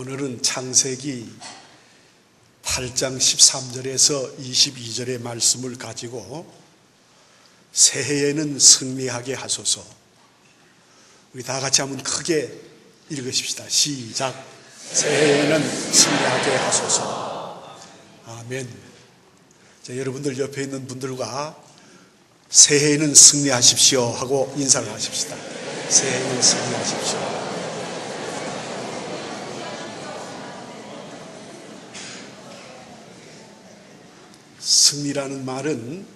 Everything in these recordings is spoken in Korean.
오늘은 창세기 8장 13절에서 22절의 말씀을 가지고 새해에는 승리하게 하소서. 우리 다 같이 한번 크게 읽으십시다. 시작. 새해에는 승리하게 하소서. 아멘. 자, 여러분들 옆에 있는 분들과 새해에는 승리하십시오 하고 인사를 하십시다. 새해에는 승리하십시오. 승리라는 말은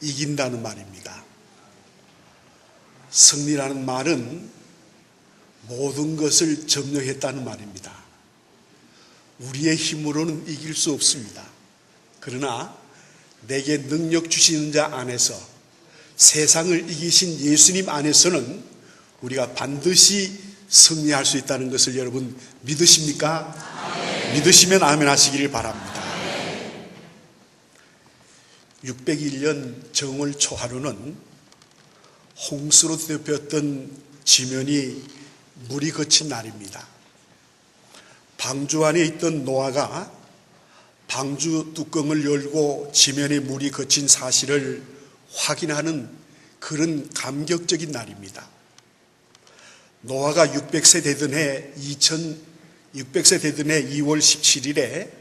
이긴다는 말입니다. 승리라는 말은 모든 것을 점령했다는 말입니다. 우리의 힘으로는 이길 수 없습니다. 그러나 내게 능력 주시는 자 안에서, 세상을 이기신 예수님 안에서는 우리가 반드시 승리할 수 있다는 것을 여러분 믿으십니까? 아멘. 믿으시면 아멘 하시기를 바랍니다. 601년 정월 초하루는 홍수로 덮였던 지면이 물이 거친 날입니다. 방주 안에 있던 노아가 방주 뚜껑을 열고 지면에 물이 거친 사실을 확인하는 그런 감격적인 날입니다. 노아가 600세 되던 해 2월 17일에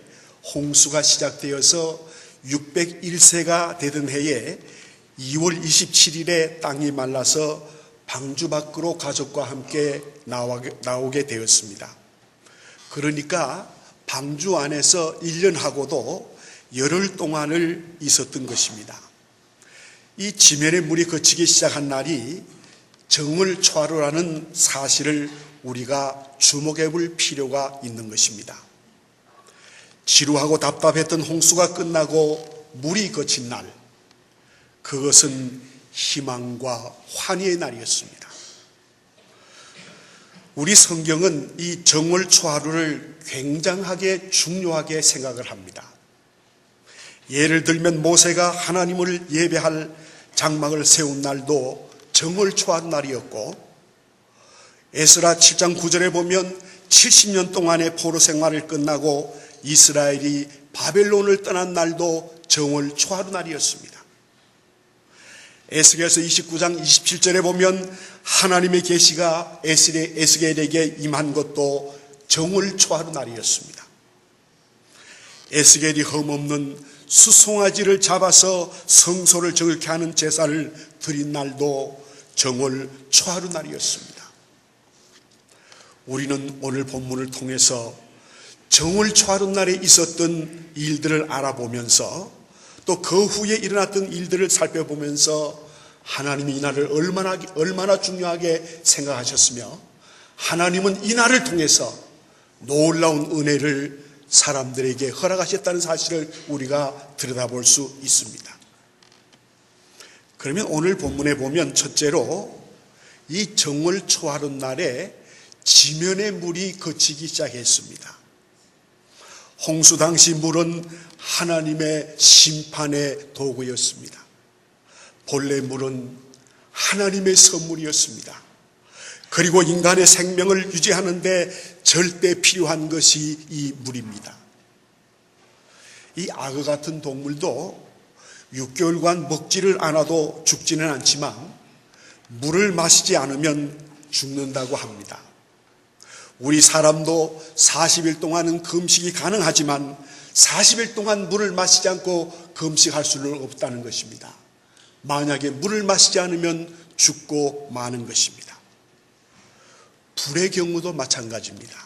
홍수가 시작되어서 601세가 되던 해에 2월 27일에 땅이 말라서 방주 밖으로 가족과 함께 나오게 되었습니다. 그러니까 방주 안에서 1년하고도 열흘 동안을 있었던 것입니다. 이 지면의 물이 거치기 시작한 날이 정월 초하루라는 사실을 우리가 주목해 볼 필요가 있는 것입니다. 지루하고 답답했던 홍수가 끝나고 물이 거친 날, 그것은 희망과 환희의 날이었습니다. 우리 성경은 이 정월 초하루를 굉장하게 중요하게 생각을 합니다. 예를 들면 모세가 하나님을 예배할 장막을 세운 날도 정월 초하루 날이었고, 에스라 7장 9절에 보면 70년 동안의 포로 생활을 끝나고 이스라엘이 바벨론을 떠난 날도 정월 초하루 날이었습니다. 에스겔서 29장 27절에 보면 하나님의 계시가 에스겔에게 임한 것도 정월 초하루 날이었습니다. 에스겔이 흠없는 수송아지를 잡아서 성소를 정결케 하는 제사를 드린 날도 정월 초하루 날이었습니다. 우리는 오늘 본문을 통해서 정월 초하루 날에 있었던 일들을 알아보면서 또 그 후에 일어났던 일들을 살펴보면서 하나님이 이 날을 얼마나 중요하게 생각하셨으며 하나님은 이 날을 통해서 놀라운 은혜를 사람들에게 허락하셨다는 사실을 우리가 들여다볼 수 있습니다. 그러면 오늘 본문에 보면 첫째로 이 정월 초하루 날에 지면의 물이 거치기 시작했습니다. 홍수 당시 물은 하나님의 심판의 도구였습니다. 본래 물은 하나님의 선물이었습니다. 그리고 인간의 생명을 유지하는데 절대 필요한 것이 이 물입니다. 이 악어 같은 동물도 6개월간 먹지를 않아도 죽지는 않지만 물을 마시지 않으면 죽는다고 합니다. 우리 사람도 40일 동안은 금식이 가능하지만 40일 동안 물을 마시지 않고 금식할 수는 없다는 것입니다. 만약에 물을 마시지 않으면 죽고 마는 것입니다. 불의 경우도 마찬가지입니다.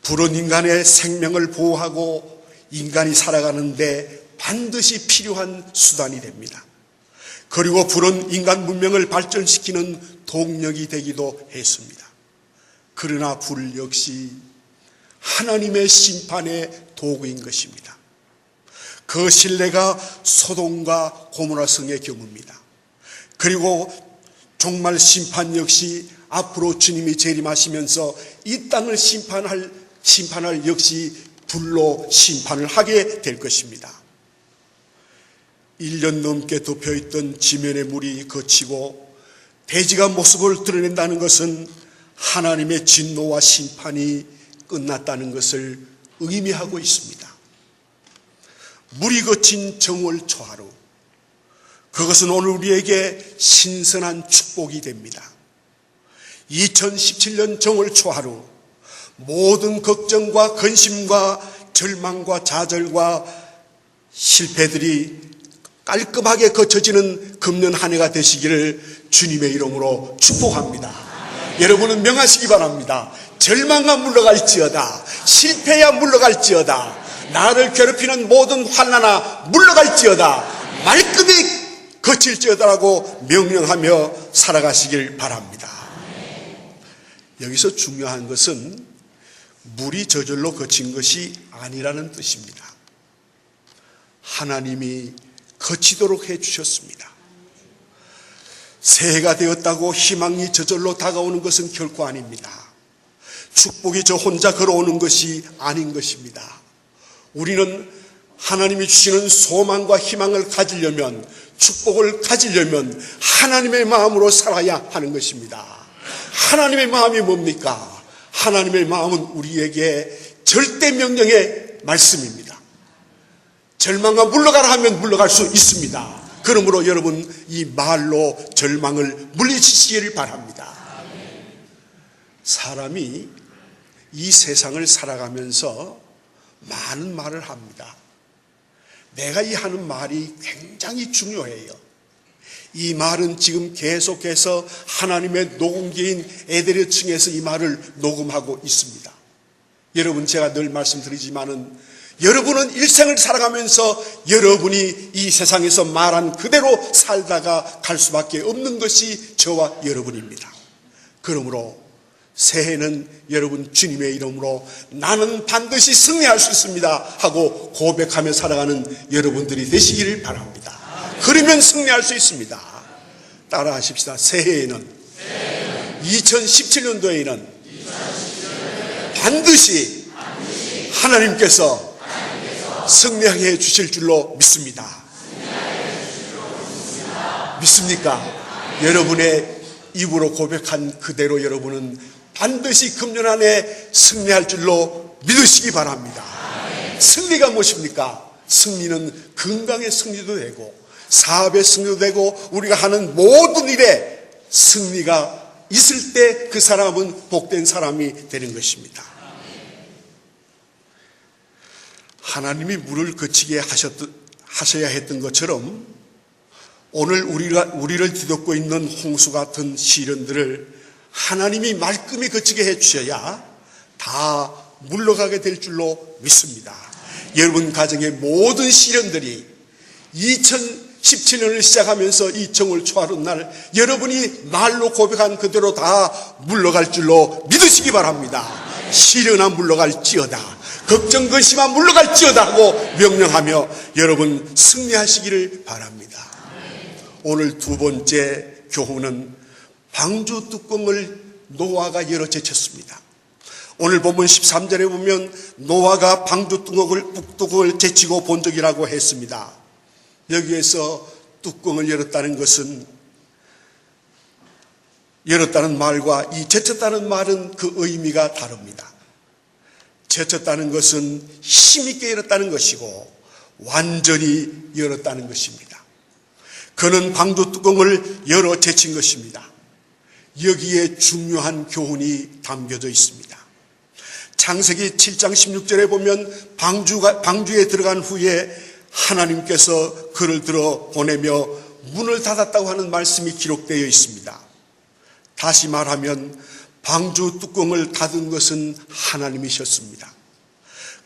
불은 인간의 생명을 보호하고 인간이 살아가는데 반드시 필요한 수단이 됩니다. 그리고 불은 인간 문명을 발전시키는 동력이 되기도 했습니다. 그러나 불 역시 하나님의 심판의 도구인 것입니다. 그 신뢰가 소돔과 고모라 성의 경우입니다. 그리고 종말 심판 역시 앞으로 주님이 재림하시면서 이 땅을 심판할 역시 불로 심판을 하게 될 것입니다. 1년 넘게 덮여있던 지면의 물이 거치고 대지가 모습을 드러낸다는 것은 하나님의 진노와 심판이 끝났다는 것을 의미하고 있습니다. 물이 거친 정월 초하루, 그것은 오늘 우리에게 신선한 축복이 됩니다. 2017년 정월 초하루, 모든 걱정과 근심과 절망과 좌절과 실패들이 깔끔하게 거쳐지는 금년 한 해가 되시기를 주님의 이름으로 축복합니다. 여러분은 명하시기 바랍니다. 절망은 물러갈지어다, 실패야 물러갈지어다, 나를 괴롭히는 모든 환난아 물러갈지어다, 말끔히 거칠지어다라고 명령하며 살아가시길 바랍니다. 여기서 중요한 것은 물이 저절로 거친 것이 아니라는 뜻입니다. 하나님이 거치도록 해주셨습니다. 새해가 되었다고 희망이 저절로 다가오는 것은 결코 아닙니다. 축복이 저 혼자 걸어오는 것이 아닌 것입니다. 우리는 하나님이 주시는 소망과 희망을 가지려면, 축복을 가지려면 하나님의 마음으로 살아야 하는 것입니다. 하나님의 마음이 뭡니까? 하나님의 마음은 우리에게 절대 명령의 말씀입니다. 절망과 물러가라 하면 물러갈 수 있습니다. 그러므로 여러분, 이 말로 절망을 물리치시기를 바랍니다. 사람이 이 세상을 살아가면서 많은 말을 합니다. 내가 이 하는 말이 굉장히 중요해요. 이 말은 지금 계속해서 하나님의 녹음기인 에데르층에서 이 말을 녹음하고 있습니다. 여러분, 제가 늘 말씀드리지만은 여러분은 일생을 살아가면서 여러분이 이 세상에서 말한 그대로 살다가 갈 수밖에 없는 것이 저와 여러분입니다. 그러므로 새해는 여러분 주님의 이름으로 나는 반드시 승리할 수 있습니다 하고 고백하며 살아가는 여러분들이 되시기를 바랍니다. 그러면 승리할 수 있습니다. 따라 하십시다. 새해에는 2017년도에는 반드시 하나님께서 승리하게 해 주실 줄로 믿습니다. 믿습니까? 여러분의 입으로 고백한 그대로 여러분은 반드시 금년 안에 승리할 줄로 믿으시기 바랍니다. 승리가 무엇입니까? 승리는 건강의 승리도 되고 사업의 승리도 되고 우리가 하는 모든 일에 승리가 있을 때 그 사람은 복된 사람이 되는 것입니다. 하나님이 물을 거치게 하셔야 했던 것처럼 오늘 우리를 뒤덮고 있는 홍수 같은 시련들을 하나님이 말끔히 거치게 해주셔야 다 물러가게 될 줄로 믿습니다. 여러분 가정의 모든 시련들이 2017년을 시작하면서 이 정월 초하루 날 여러분이 말로 고백한 그대로 다 물러갈 줄로 믿으시기 바랍니다. 시련아 물러갈지어다, 걱정 근심아 물러갈지어다 하고 명령하며 여러분 승리하시기를 바랍니다. 오늘 두 번째 교훈은 방주 뚜껑을 노아가 열어 제쳤습니다. 오늘 본문 13절에 보면 노아가 방주 뚜껑을 제치고 본 적이라고 했습니다. 여기에서 뚜껑을 열었다는 것은, 열었다는 말과 이 제쳤다는 말은 그 의미가 다릅니다. 제쳤다는 것은 힘있게 열었다는 것이고 완전히 열었다는 것입니다. 그는 방주 뚜껑을 열어 제친 것입니다. 여기에 중요한 교훈이 담겨져 있습니다. 창세기 7장 16절에 보면 방주에 들어간 후에 하나님께서 그를 들어 보내며 문을 닫았다고 하는 말씀이 기록되어 있습니다. 다시 말하면 방주 뚜껑을 닫은 것은 하나님이셨습니다.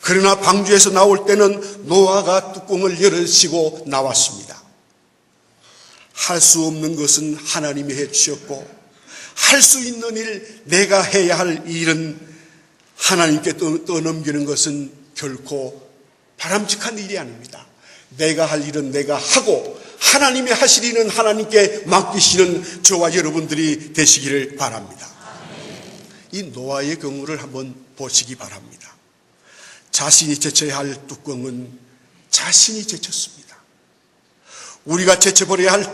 그러나 방주에서 나올 때는 노아가 뚜껑을 열으시고 나왔습니다. 할 수 없는 것은 하나님이 해주셨고 할 수 있는 일, 내가 해야 할 일은 하나님께 떠넘기는 것은 결코 바람직한 일이 아닙니다. 내가 할 일은 내가 하고 하나님이 하실 일은 하나님께 맡기시는 저와 여러분들이 되시기를 바랍니다. 이 노아의 경우를 한번 보시기 바랍니다. 자신이 제쳐야 할 뚜껑은 자신이 제쳤습니다. 우리가 제쳐버려야 할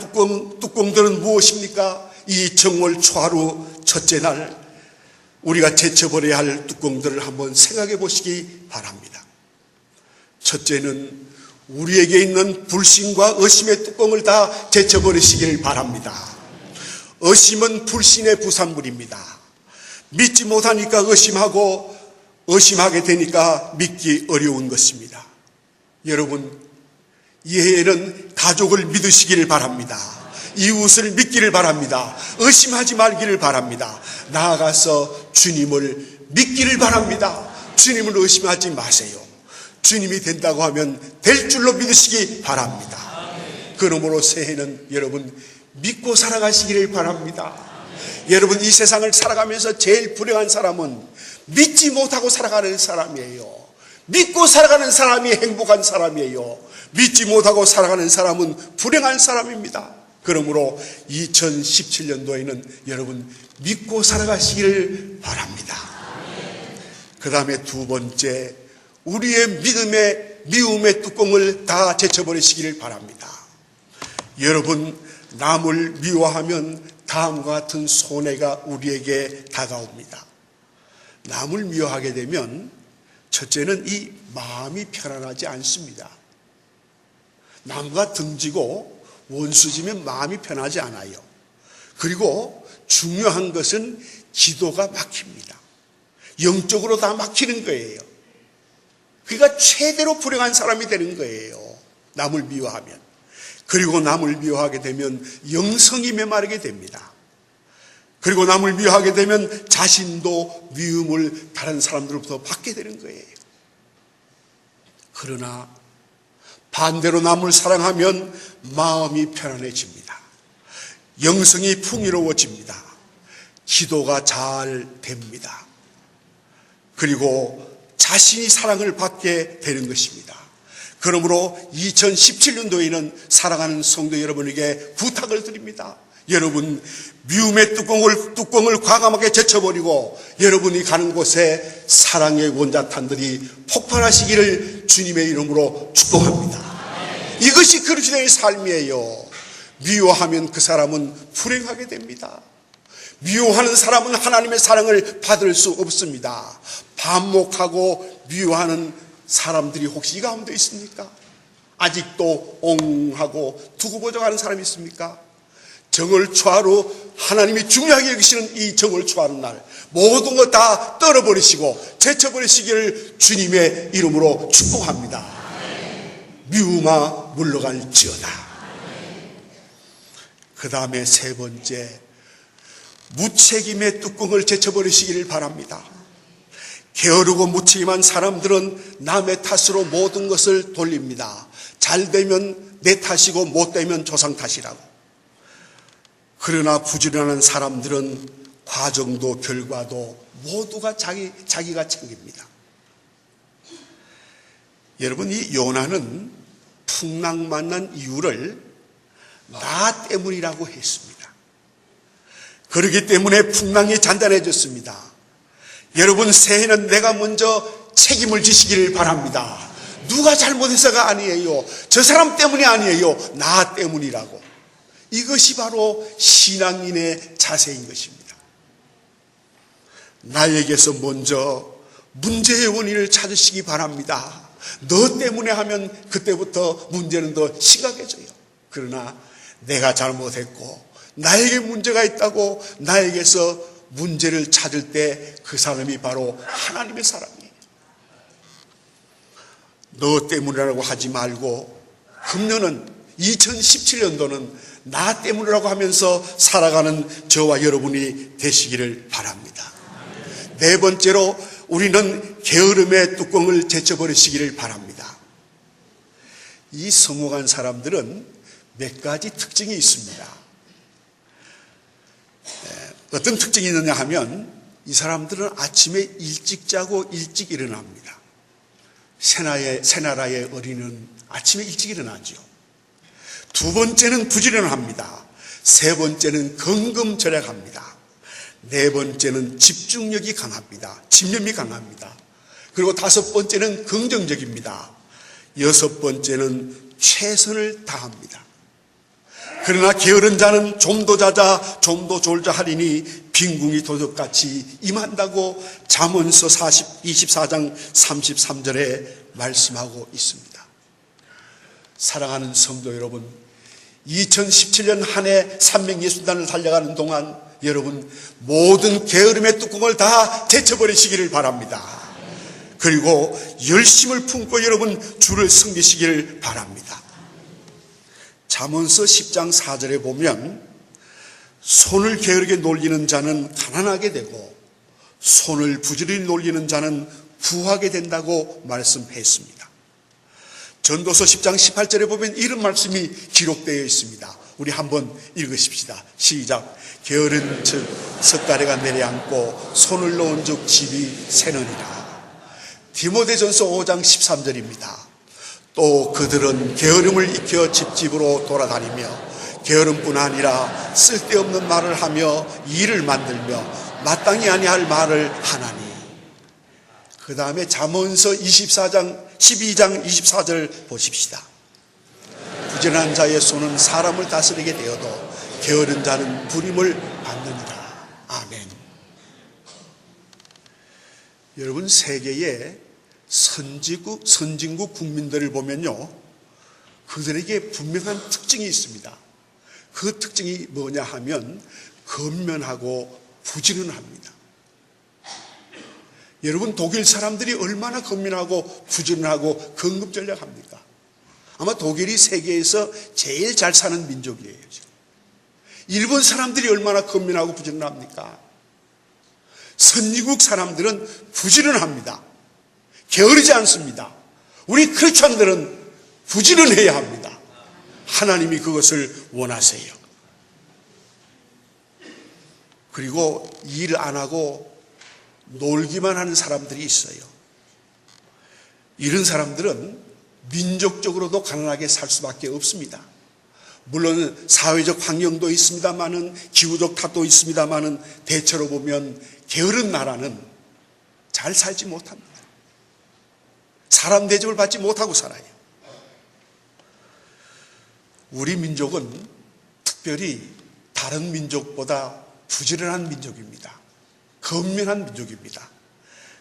뚜껑들은 무엇입니까? 이 정월 초하루 첫째 날 우리가 제쳐버려야 할 뚜껑들을 한번 생각해 보시기 바랍니다. 첫째는 우리에게 있는 불신과 의심의 뚜껑을 다 제쳐버리시길 바랍니다. 의심은 불신의 부산물입니다. 믿지 못하니까 의심하고 의심하게 되니까 믿기 어려운 것입니다. 여러분, 이 해에는 가족을 믿으시기를 바랍니다. 이웃을 믿기를 바랍니다. 의심하지 말기를 바랍니다. 나아가서 주님을 믿기를 바랍니다. 주님을 의심하지 마세요. 주님이 된다고 하면 될 줄로 믿으시기 바랍니다. 그러므로 새해는 여러분 믿고 살아가시기를 바랍니다. 여러분, 이 세상을 살아가면서 제일 불행한 사람은 믿지 못하고 살아가는 사람이에요. 믿고 살아가는 사람이 행복한 사람이에요. 믿지 못하고 살아가는 사람은 불행한 사람입니다. 그러므로 2017년도에는 여러분 믿고 살아가시기를 바랍니다. 그 다음에 두 번째, 우리의 믿음의 미움의 뚜껑을 다 제쳐버리시기를 바랍니다. 여러분, 남을 미워하면 다음과 같은 손해가 우리에게 다가옵니다. 남을 미워하게 되면 첫째는 이 마음이 편안하지 않습니다. 남과 등지고 원수지면 마음이 편하지 않아요. 그리고 중요한 것은 기도가 막힙니다. 영적으로 다 막히는 거예요. 그러니까 최대로 불행한 사람이 되는 거예요. 남을 미워하면. 그리고 남을 미워하게 되면 영성이 메마르게 됩니다. 그리고 남을 미워하게 되면 자신도 미움을 다른 사람들로부터 받게 되는 거예요. 그러나 반대로 남을 사랑하면 마음이 편안해집니다. 영성이 풍요로워집니다. 기도가 잘 됩니다. 그리고 자신이 사랑을 받게 되는 것입니다. 그러므로 2017년도에는 사랑하는 성도 여러분에게 부탁을 드립니다. 여러분, 미움의 뚜껑을 과감하게 제쳐버리고 여러분이 가는 곳에 사랑의 원자탄들이 폭발하시기를 주님의 이름으로 축복합니다. 이것이 그리스도의 삶이에요. 미워하면 그 사람은 불행하게 됩니다. 미워하는 사람은 하나님의 사랑을 받을 수 없습니다. 반목하고 미워하는 사람들이 혹시 이 가운데 있습니까? 아직도 옹하고 두고보정하는 사람이 있습니까? 정월 초하루 하나님이 중요하게 여기시는 이 정월 초하루 날 모든 것 다 떨어버리시고 제쳐버리시기를 주님의 이름으로 축복합니다. 미움아 물러갈지어다. 그 다음에 세 번째, 무책임의 뚜껑을 제쳐버리시기를 바랍니다. 게으르고 무책임한 사람들은 남의 탓으로 모든 것을 돌립니다. 잘 되면 내 탓이고 못 되면 조상 탓이라고. 그러나 부지런한 사람들은 과정도 결과도 모두가 자기가 챙깁니다. 여러분, 이 요나는 풍랑 만난 이유를 나 때문이라고 했습니다. 그렇기 때문에 풍랑이 잔잔해졌습니다. 여러분, 새해는 내가 먼저 책임을 지시기를 바랍니다. 누가 잘못해서가 아니에요. 저 사람 때문이 아니에요. 나 때문이라고. 이것이 바로 신앙인의 자세인 것입니다. 나에게서 먼저 문제의 원인을 찾으시기 바랍니다. 너 때문에 하면 그때부터 문제는 더 심각해져요. 그러나 내가 잘못했고 나에게 문제가 있다고 나에게서 문제를 찾을 때 그 사람이 바로 하나님의 사람이에요. 너 때문이라고 하지 말고 금년은 2017년도는 나 때문이라고 하면서 살아가는 저와 여러분이 되시기를 바랍니다. 네 번째로 우리는 게으름의 뚜껑을 제쳐버리시기를 바랍니다. 이 성공한 사람들은 몇 가지 특징이 있습니다. 어떤 특징이 있느냐 하면 이 사람들은 아침에 일찍 자고 일찍 일어납니다. 새나라의 어린이는 아침에 일찍 일어나죠. 두 번째는 부지런합니다. 세 번째는 건금절약합니다. 네 번째는 집중력이 강합니다. 집념이 강합니다. 그리고 다섯 번째는 긍정적입니다. 여섯 번째는 최선을 다합니다. 그러나 게으른 자는 좀 더 자자 좀 더 졸자 하리니 빈궁이 도적같이 임한다고 잠언서 24장 33절에 말씀하고 있습니다. 사랑하는 성도 여러분, 2017년 한 해 360단을 달려가는 동안 여러분 모든 게으름의 뚜껑을 다 제쳐버리시기를 바랍니다. 그리고 열심을 품고 여러분 주를 섬기시기를 바랍니다. 잠언서 10장 4절에 보면 손을 게으르게 놀리는 자는 가난하게 되고 손을 부지런히 놀리는 자는 부하게 된다고 말씀했습니다. 전도서 10장 18절에 보면 이런 말씀이 기록되어 있습니다. 우리 한번 읽으십시다. 시작. 게으른 즉 석가래가 내려앉고 손을 놓은 즉 집이 새느니라. 디모데전서 5장 13절입니다. 또 그들은 게으름을 익혀 집집으로 돌아다니며 게으름뿐 아니라 쓸데없는 말을 하며 일을 만들며 마땅히 아니할 말을 하나니. 그 다음에 잠언서 12장 24절 보십시다. 부지런한 자의 손은 사람을 다스리게 되어도 게으른 자는 부림을 받느니라. 아멘. 여러분 세계의 선진국 국민들을 보면요, 그들에게 분명한 특징이 있습니다. 그 특징이 뭐냐 하면 건면하고 부지런합니다. 여러분 독일 사람들이 얼마나 건면하고 부지런하고 건급전략합니까? 아마 독일이 세계에서 제일 잘 사는 민족이에요. 지금. 일본 사람들이 얼마나 건면하고 부지런합니까? 선진국 사람들은 부지런합니다. 게으르지 않습니다. 우리 크리스찬들은 부지런해야 합니다. 하나님이 그것을 원하세요. 그리고 일 안 하고 놀기만 하는 사람들이 있어요. 이런 사람들은 민족적으로도 가난하게 살 수밖에 없습니다. 물론 사회적 환경도 있습니다만은 기후적 탓도 있습니다만은 대체로 보면 게으른 나라는 잘 살지 못합니다. 사람 대접을 받지 못하고 살아요. 우리 민족은 특별히 다른 민족보다 부지런한 민족입니다. 건면한 민족입니다.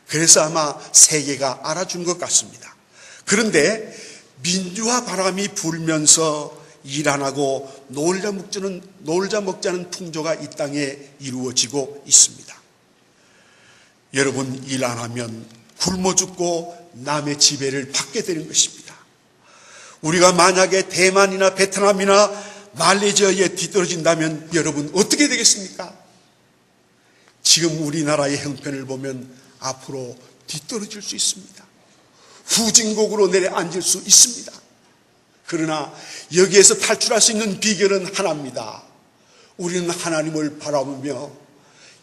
그래서 아마 세계가 알아준 것 같습니다. 그런데 민주화 바람이 불면서 일 안 하고 놀자 먹자는 풍조가 이 땅에 이루어지고 있습니다. 여러분 일 안 하면 굶어 죽고 남의 지배를 받게 되는 것입니다. 우리가 만약에 대만이나 베트남이나 말레이시아에 뒤떨어진다면 여러분 어떻게 되겠습니까? 지금 우리나라의 형편을 보면 앞으로 뒤떨어질 수 있습니다. 후진국으로 내려앉을 수 있습니다. 그러나 여기에서 탈출할 수 있는 비결은 하나입니다. 우리는 하나님을 바라보며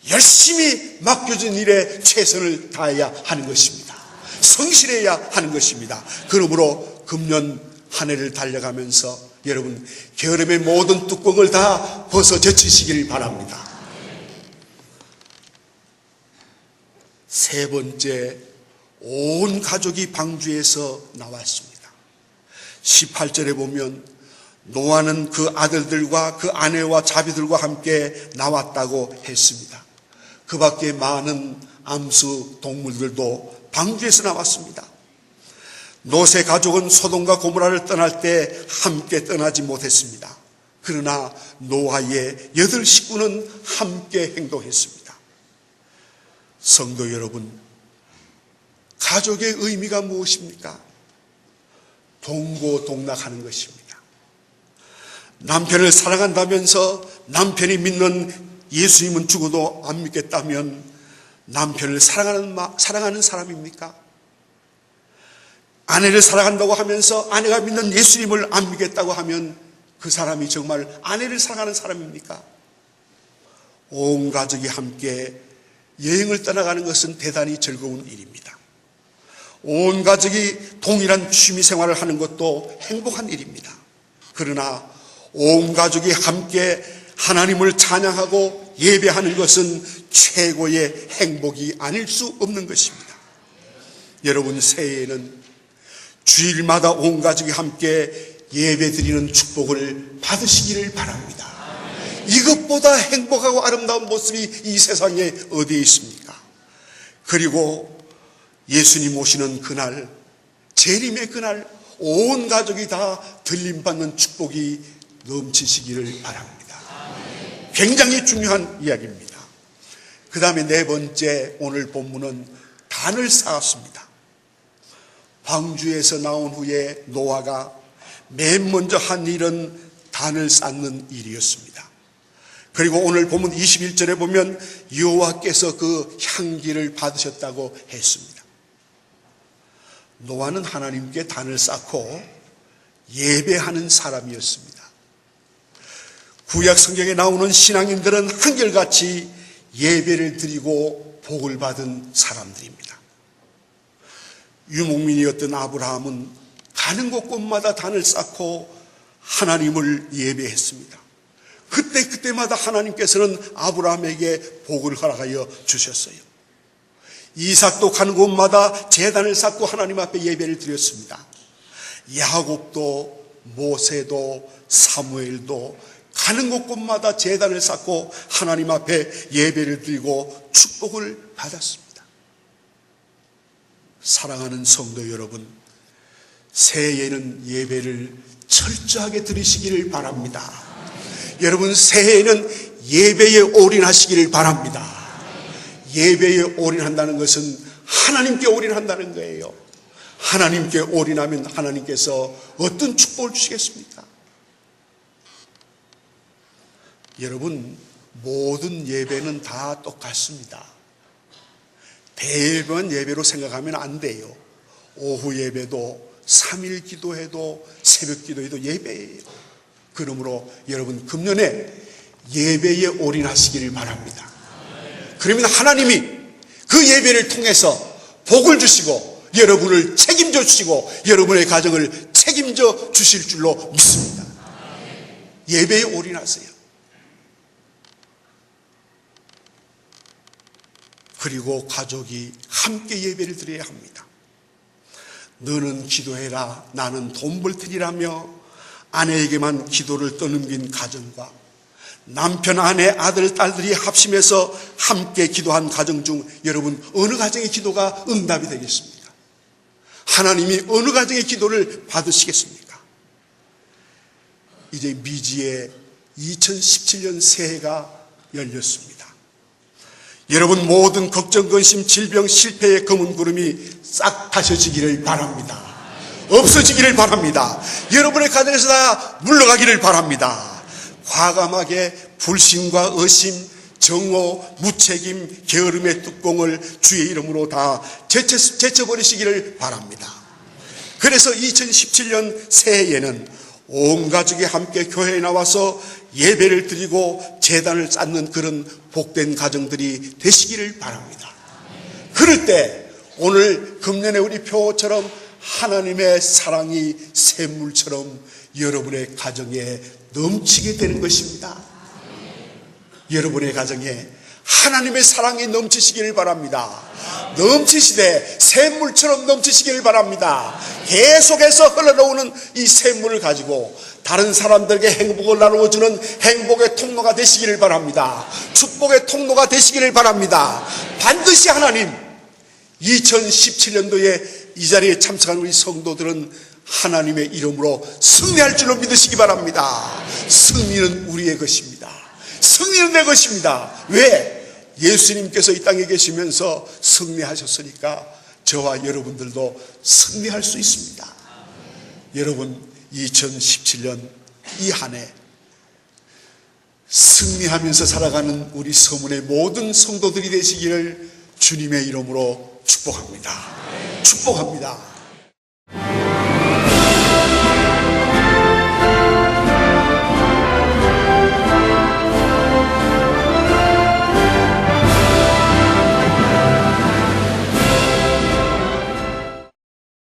열심히 맡겨진 일에 최선을 다해야 하는 것입니다. 성실해야 하는 것입니다. 그러므로 금년 한 해를 달려가면서 여러분 게으름의 모든 뚜껑을 다 벗어 제치시길 바랍니다. 세 번째, 온 가족이 방주에서 나왔습니다. 18절에 보면 노아는 그 아들들과 그 아내와 자비들과 함께 나왔다고 했습니다. 그 밖에 많은 암수 동물들도 방주에서 나왔습니다. 롯의 가족은 소돔과 고모라를 떠날 때 함께 떠나지 못했습니다. 그러나 노아의 8 식구는 함께 행동했습니다. 성도 여러분, 가족의 의미가 무엇입니까? 동고동락하는 것입니다. 남편을 사랑한다면서 남편이 믿는 예수님은 죽어도 안 믿겠다면 남편을 사랑하는 사람입니까? 아내를 사랑한다고 하면서 아내가 믿는 예수님을 안 믿겠다고 하면 그 사람이 정말 아내를 사랑하는 사람입니까? 온 가족이 함께 여행을 떠나가는 것은 대단히 즐거운 일입니다. 온 가족이 동일한 취미생활을 하는 것도 행복한 일입니다. 그러나 온 가족이 함께 하나님을 찬양하고 예배하는 것은 최고의 행복이 아닐 수 없는 것입니다. 여러분 새해에는 주일마다 온 가족이 함께 예배 드리는 축복을 받으시기를 바랍니다. 이것보다 행복하고 아름다운 모습이 이 세상에 어디에 있습니까? 그리고 예수님 오시는 그날, 재림의 그날, 온 가족이 다 들림받는 축복이 넘치시기를 바랍니다. 굉장히 중요한 이야기입니다. 그 다음에 네 번째, 오늘 본문은 단을 쌓았습니다. 방주에서 나온 후에 노아가 맨 먼저 한 일은 단을 쌓는 일이었습니다. 그리고 오늘 본문 21절에 보면 여호와께서 그 향기를 받으셨다고 했습니다. 노아는 하나님께 단을 쌓고 예배하는 사람이었습니다. 구약 성경에 나오는 신앙인들은 한결같이 예배를 드리고 복을 받은 사람들입니다. 유목민이었던 아브라함은 가는 곳곳마다 단을 쌓고 하나님을 예배했습니다. 그때마다 하나님께서는 아브라함에게 복을 허락하여 주셨어요. 이삭도 가는 곳마다 제단을 쌓고 하나님 앞에 예배를 드렸습니다. 야곱도 모세도 사무엘도 가는 곳곳마다 제단을 쌓고 하나님 앞에 예배를 드리고 축복을 받았습니다. 사랑하는 성도 여러분, 새해에는 예배를 철저하게 드리시기를 바랍니다. 여러분, 새해에는 예배에 올인하시기를 바랍니다. 예배에 올인한다는 것은 하나님께 올인한다는 거예요. 하나님께 올인하면 하나님께서 어떤 축복을 주시겠습니까? 여러분, 모든 예배는 다 똑같습니다. 대예배만 예배로 생각하면 안 돼요. 오후 예배도 3일 기도해도 새벽 기도해도 예배예요. 그러므로 여러분, 금년에 예배에 올인하시기를 바랍니다. 그러면 하나님이 그 예배를 통해서 복을 주시고 여러분을 책임져 주시고 여러분의 가정을 책임져 주실 줄로 믿습니다. 예배에 올인하세요. 그리고 가족이 함께 예배를 드려야 합니다. 너는 기도해라, 나는 돈 벌 테니라며 아내에게만 기도를 떠넘긴 가정과 남편, 아내, 아들, 딸들이 합심해서 함께 기도한 가정 중 여러분, 어느 가정의 기도가 응답이 되겠습니까? 하나님이 어느 가정의 기도를 받으시겠습니까? 이제 미지의 2017년 새해가 열렸습니다. 여러분, 모든 걱정, 근심, 질병, 실패의 검은 구름이 싹 다셔지기를 바랍니다. 없어지기를 바랍니다. 여러분의 가정에서 다 물러가기를 바랍니다. 과감하게 불신과 의심, 정오, 무책임, 게으름의 뚜껑을 주의 이름으로 다 제쳐버리시기를 바랍니다. 그래서 2017년 새해에는 온 가족이 함께 교회에 나와서 예배를 드리고 제단을 쌓는 그런 복된 가정들이 되시기를 바랍니다. 그럴 때 오늘 금년에 우리 표처럼 하나님의 사랑이 샘물처럼 여러분의 가정에 넘치게 되는 것입니다. 여러분의 가정에 하나님의 사랑이 넘치시기를 바랍니다. 넘치시되 샘물처럼 넘치시기를 바랍니다. 계속해서 흘러나오는 이 샘물을 가지고 다른 사람들에게 행복을 나누어주는 행복의 통로가 되시기를 바랍니다. 축복의 통로가 되시기를 바랍니다. 반드시 하나님, 2017년도에 이 자리에 참석한 우리 성도들은 하나님의 이름으로 승리할 줄로 믿으시기 바랍니다. 승리는 우리의 것입니다. 승리는 내 것입니다. 왜? 예수님께서 이 땅에 계시면서 승리하셨으니까 저와 여러분들도 승리할 수 있습니다. 여러분, 2017년 이 한 해 승리하면서 살아가는 우리 서문의 모든 성도들이 되시기를 주님의 이름으로 축복합니다. 축복합니다.